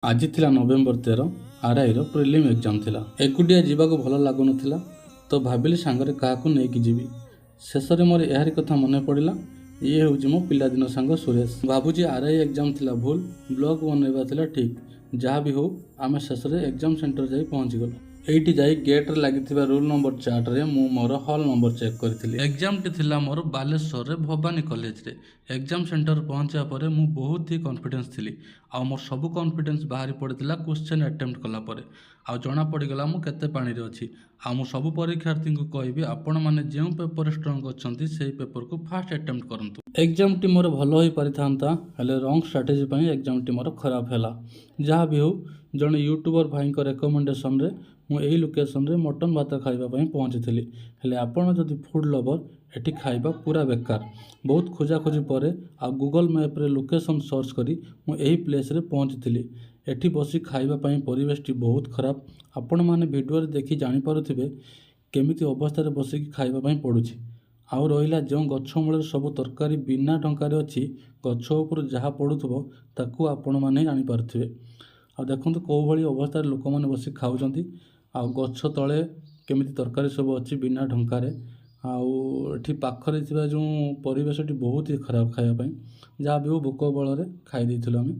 आज थिला नवेम्बर 13 आरआई रो prelim exam थिला। एकुटिया जीवाको भल लागुनथिला तो भाबिली सांगरे काहाकू नेकी जीवी। शेषरे मोर एहारी कथा मने पड़िला। ये होउची मो पिलादिन सांग सुरेश। भाबुची आरआई एग्जाम थिला भूल, ब्लॉग बनैबा थिला ठीक। जहाँ भी हो आमे शेषरे एग्जाम सेंटर जाई पहुंची गलो। एइटी जाई गेट रे लागिथिबा रोल नंबर चार्ट रे मु मोर हॉल नंबर चेक करथिली। एग्जाम टी थिला मोर बालेश्वर रे भवानी कॉलेज रे। एग्जाम सेंटर पहुंचा परे मु बहुत ही कॉन्फिडेंस थिली। आ मोर सब कॉन्फिडेंस बाहरी पड़िथिला क्वेश्चन अटेम्प्ट कला परे। आ जना पड़ीगला मु केते पानी रे अछि। आ मु सब परीक्षार्थी को कहबी आपण माने जेउ पेपर स्ट्रांग अछंती सेही पेपर को फास्ट अटेम्प्ट करंतु। एग्जाम टी मोर भलो होई परिथांता हेले रॉन्ग स्ट्रेटजी पई एग्जाम टी मोर खराब हैला। जहाँ भी हो जने यूट्यूबर भाई को रिकमेंडेशन रे मु एही लोकेशन रे मटन भात खाइबा पई पहुंचीथिली। हेले आपण जदि फूड लवर एठी खाइबा पूरा बेकार। बहुत खोजा खोजी परे आ गूगल मैप रे लोकेशन सर्च करी मु एही प्लेस रे पहुंचीथिली। एठी बसी खाइबा पई परिवेश टी बहुत खराब। आपण माने वीडियो रे देखि जानि पारुथिबे केमिति अवस्था रे बसी खाइबा पई पडुछि। आउ रहिला जो गछ मूल सब तरकारी बिना टंकार अच्छी गछ उपर जहाँ पड़ुथबो ताकू आपण माने जानि पारुथिबे। आ देखंतु को भली अवस्था लोक माने बसी खाउचंती। आ गछ तळे केमिति तरकारी सब अच्छी बिना ढंकारे। आउ एठी पाखरे थिबा जो परिवेश टी बहुत ही खराब खाइबा पई। जहाँ भी हो भोक बଳରେ खाइ दैथिलु आमे।